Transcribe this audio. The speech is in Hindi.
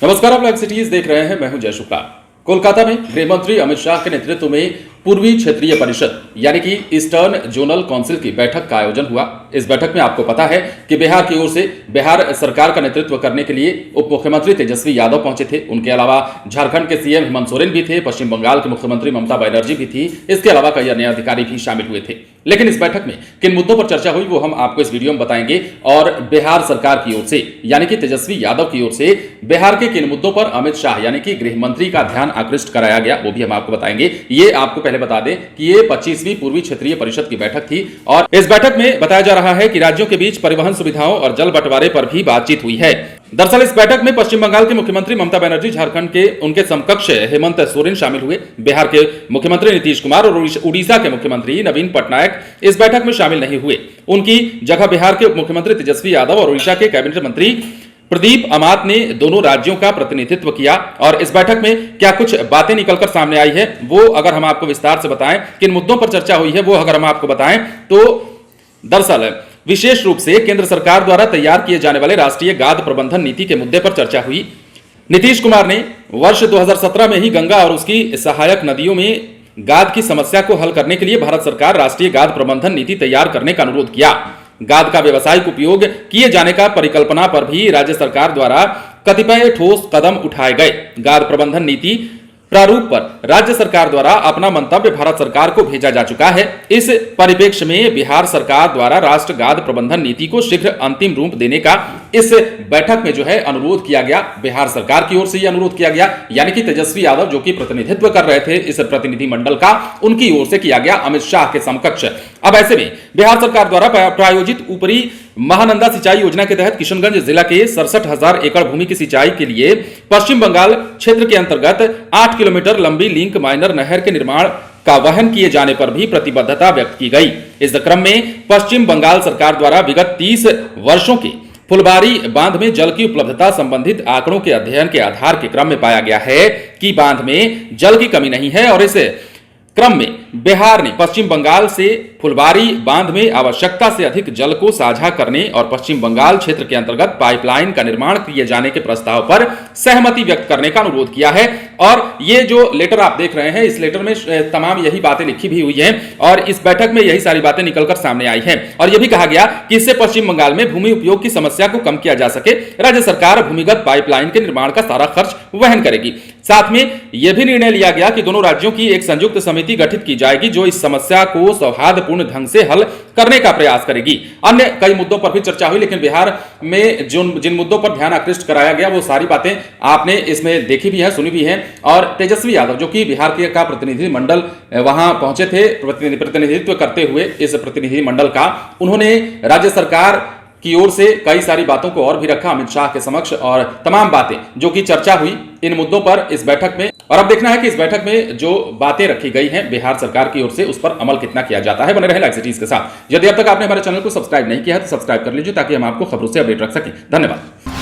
नमस्कार, आप लाइव सिटीज देख रहे हैं। मैं हूं जय शुक्ला। कोलकाता में गृह मंत्री अमित शाह के नेतृत्व में पूर्वी क्षेत्रीय परिषद यानी कि ईस्टर्न जोनल काउंसिल की बैठक का आयोजन हुआ। इस बैठक में आपको पता है कि बिहार की ओर से बिहार सरकार का नेतृत्व करने के लिए उप मुख्यमंत्री तेजस्वी यादव पहुंचे थे। उनके अलावा झारखंड के सीएम हेमंत सोरेन भी थे, पश्चिम बंगाल के मुख्यमंत्री ममता बनर्जी भी थी। इसके अलावा कई अन्य अधिकारी भी शामिल हुए थे। लेकिन इस बैठक में किन मुद्दों पर चर्चा हुई वो हम आपको इस वीडियो में बताएंगे और बिहार सरकार की ओर से यानी कि तेजस्वी यादव की ओर से बिहार के किन मुद्दों पर अमित शाह यानी कि गृह मंत्री का ध्यान आकृष्ट कराया गया वो भी हम आपको बताएंगे। ये आपको पहले बता दें कि ये 25वीं पूर्वी क्षेत्रीय परिषद की बैठक थी और इस बैठक में बताया जा रहा है कि राज्यों के बीच परिवहन सुविधाओं और जल बंटवारे पर भी बातचीत हुई है। दरअसल इस बैठक में पश्चिम बंगाल के मुख्यमंत्री ममता बनर्जी, झारखंड के उनके समकक्ष हेमंत सोरेन शामिल हुए। बिहार के मुख्यमंत्री नीतीश कुमार और उड़ीसा के मुख्यमंत्री नवीन पटनायक इस बैठक में शामिल नहीं हुए। उनकी जगह बिहार के मुख्यमंत्री तेजस्वी यादव और उड़ीसा के कैबिनेट मंत्री प्रदीप अमात ने दोनों राज्यों का प्रतिनिधित्व किया। और इस बैठक में क्या कुछ बातें निकलकर सामने आई है वो अगर हम आपको विस्तार से बताएं, किन मुद्दों पर चर्चा हुई है वो अगर हम आपको बताएं तो दरअसल विशेष रूप से केंद्र सरकार द्वारा तैयार किए जाने वाले राष्ट्रीय गाद प्रबंधन नीति के मुद्दे पर चर्चा हुई। नीतीश कुमार ने वर्ष 2017 में ही गंगा और उसकी सहायक नदियों में गाद की समस्या को हल करने के लिए भारत सरकार राष्ट्रीय गाद प्रबंधन नीति तैयार करने का अनुरोध किया। गाद का व्यावसायिक उपयोग किए जाने का परिकल्पना पर भी राज्य सरकार द्वारा कतिपय ठोस कदम उठाए गए। गाद प्रबंधन नीति प्रारूप पर राज्य सरकार द्वारा अपना मंतव्य भारत सरकार को भेजा जा चुका है। इस परिप्रेक्ष्य में बिहार सरकार द्वारा राष्ट्र गाद प्रबंधन नीति को शीघ्र अंतिम रूप देने का इस बैठक में जो है अनुरोध किया गया। बिहार सरकार की ओर से यह अनुरोध किया गया यानी कि तेजस्वी यादव जो कि प्रतिनिधित्व कर रहे थे इस प्रतिनिधि मंडल का, उनकी ओर से किया गया अमित शाह के समकक्ष। अब ऐसे में बिहार सरकार द्वारा प्रायोजित ऊपरी महानंदा सिंचाई योजना के तहत किशनगंज जिला के 67,000 एकड़ भूमि की सिंचाई के लिए पश्चिम बंगाल क्षेत्र के अंतर्गत 8 किलोमीटर लंबी लिंक माइनर नहर के निर्माण का वहन किए जाने पर भी प्रतिबद्धता व्यक्त की गई। इस क्रम में पश्चिम बंगाल सरकार द्वारा विगत 30 वर्षों के फुलबारी बांध में जल की उपलब्धता संबंधित आंकड़ों के अध्ययन के आधार के क्रम में पाया गया है कि बांध में जल की कमी नहीं है और इस क्रम में बिहार ने पश्चिम बंगाल से फुलबारी बांध में आवश्यकता से अधिक जल को साझा करने और पश्चिम बंगाल क्षेत्र के अंतर्गत पाइपलाइन का निर्माण किए जाने के प्रस्ताव पर सहमति व्यक्त करने का अनुरोध किया है। और ये जो लेटर आप देख रहे हैं इस लेटर में तमाम यही बातें लिखी भी हुई हैं और इस बैठक में यही सारी बातें निकलकर सामने आई हैं। और यह भी कहा गया कि इससे पश्चिम बंगाल में भूमि उपयोग की समस्या को कम किया जा सके। राज्य सरकार भूमिगत पाइपलाइन के निर्माण का सारा खर्च वहन करेगी। साथ में यह भी निर्णय लिया गया कि दोनों राज्यों की एक संयुक्त समिति गठित की जाएगी जो इस समस्या को सौहार्दपूर्ण ढंग से हल करने का प्रयास करेगी। अन्य कई मुद्दों पर भी चर्चा हुई लेकिन बिहार में जिन मुद्दों पर ध्यान आकृष्ट कराया गया वो सारी बातें आपने इसमें देखी भी है, सुनी भी है। और तेजस्वी यादव जो कि बिहार के का प्रतिनिधि मंडल वहां पहुंचे थे प्रतिनिधित्व करते हुए इस प्रतिनिधि मंडल का, उन्होंने राज्य सरकार की ओर से कई सारी बातों को और भी रखा अमित शाह के समक्ष और तमाम बातें जो कि चर्चा हुई इन मुद्दों पर इस बैठक में। और अब देखना है कि इस बैठक में जो बातें रखी गई हैं बिहार सरकार की ओर से उस पर अमल कितना किया जाता है। बने रहे लाइव सिटीज के साथ। यदि अब तक आपने हमारे चैनल को सब्सक्राइब नहीं किया है तो सब्सक्राइब कर लीजिए ताकि हम आपको खबरों से अपडेट रख सकें। धन्यवाद।